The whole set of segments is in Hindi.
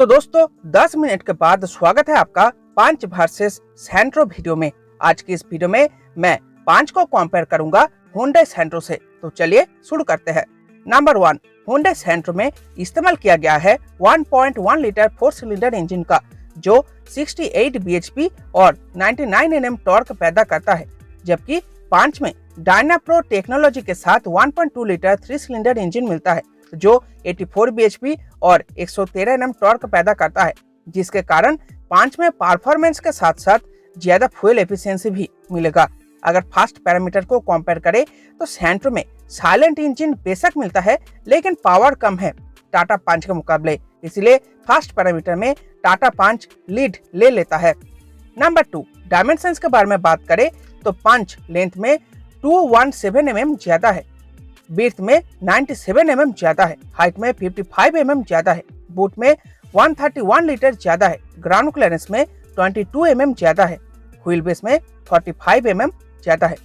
तो दोस्तों 10 मिनट के बाद स्वागत है आपका पंच वर्सेस सेंट्रो वीडियो में। आज की इस वीडियो में मैं पंच को कंपेयर करूंगा हुंडई सेंट्रो से। तो चलिए शुरू करते हैं। नंबर 1, हुंडई सेंट्रो में इस्तेमाल किया गया है 1.1 लीटर 4 सिलेंडर इंजन का, जो 68 bhp और 99 Nm टॉर्क पैदा करता है, जबकि पंच में डायनाप्रो टेक्नोलॉजी के साथ 1.2 लीटर 3 सिलेंडर इंजन मिलता है, जो 84 bhp और 113 Nm टॉर्क पैदा करता है, जिसके कारण पंच में परफॉर्मेंस के साथ साथ ज्यादा फ्यूल एफिशिएंसी भी मिलेगा। अगर फास्ट पैरामीटर को कंपेयर करें तो सेंट्रो में साइलेंट इंजन बेशक मिलता है, लेकिन पावर कम है टाटा पंच के मुकाबले, इसलिए फास्ट पैरामीटर में टाटा पंच लीड ले लेता है। नंबर 2, डायमेंशंस के बारे में बात करें तो पंच लेंथ में 217 mm ज्यादा है, विड्थ में 97 mm ज्यादा है, हाइट में 55 mm ज्यादा है, बूट में 131 लीटर ज्यादा है, ग्राउंड क्लियरेंस में 22 mm ज्यादा है, व्हील बेस में 45 mm ज्यादा है।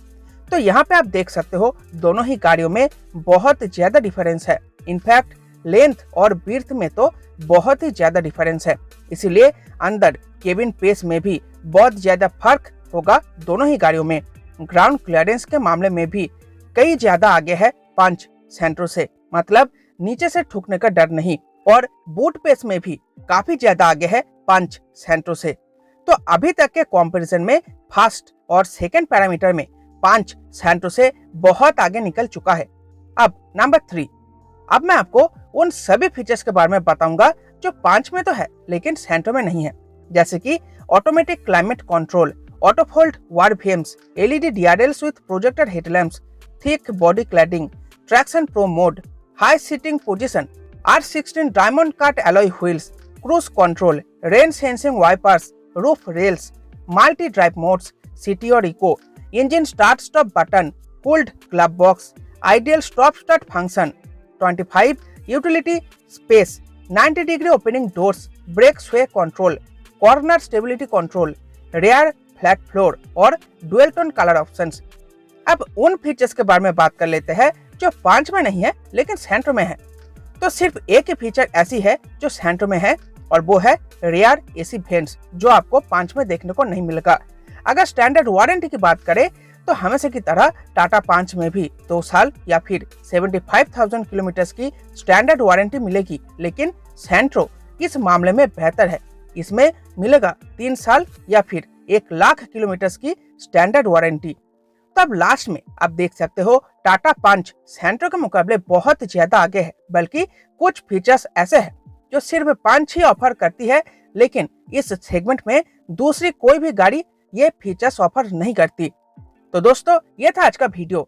तो यहाँ पे आप देख सकते हो दोनों ही गाड़ियों में बहुत ज्यादा डिफरेंस है। इनफैक्ट लेंथ और विड्थ में तो बहुत ही ज्यादा डिफरेंस है, इसीलिए अंदर केबिन स्पेस में भी बहुत ज्यादा फर्क होगा दोनों ही गाड़ियों में। ग्राउंड क्लियरेंस के मामले में भी कई ज्यादा आगे है पंच सेंट्रो से, मतलब नीचे से ठुकने का डर नहीं, और बूट पेस में भी काफी ज्यादा आगे है पंच सेंट्रो से। तो अभी तक के कंपैरिजन में फर्स्ट और सेकंड पैरामीटर में पंच सेंट्रो से बहुत आगे निकल चुका है। अब नंबर 3, अब मैं आपको उन सभी फीचर्स के बारे में बताऊंगा जो पंच में तो है लेकिन सेंट्रो में नहीं है, जैसे कि automatic climate control, auto fold वार VMs, LED DRLs with projector headlamps, thick body cladding, traction pro mode, high seating position, R16 diamond cut alloy wheels, cruise control, rain sensing wipers, roof rails, multi drive modes, city और eco, engine start stop button, cooled glove box, ideal stop start function, 25 utility space, 90 degree opening doors, brake sway control, corner stability control, rear flat floor और डुअल टोन कलर ऑप्शंस। अब उन फीचर्स के बारे में बात कर लेते हैं जो पंच में नहीं है लेकिन सेंट्रो में है। तो सिर्फ एक ही फीचर ऐसी है जो सेंट्रो में है, और वो है रेयर AC वेंट्स, जो आपको पंच में देखने को नहीं मिलेगा। अगर स्टैंडर्ड वारंटी की बात करें तो हमेशा की तरह टाटा पंच में भी 2 साल या फिर 75,000 किलोमीटर की स्टैंडर्ड वारंटी मिलेगी, लेकिन सेंट्रो इस मामले में बेहतर है, इसमें मिलेगा 3 साल या फिर 1 लाख किलोमीटर की स्टैंडर्ड वारंटी। तब लास्ट में आप देख सकते हो टाटा पंच सेंट्रो के मुकाबले बहुत ज्यादा आगे है, बल्कि कुछ फीचर्स ऐसे हैं जो सिर्फ पंच ही ऑफर करती है, लेकिन इस सेगमेंट में दूसरी कोई भी गाड़ी ये फीचर्स ऑफर नहीं करती। तो दोस्तों ये था आज का वीडियो।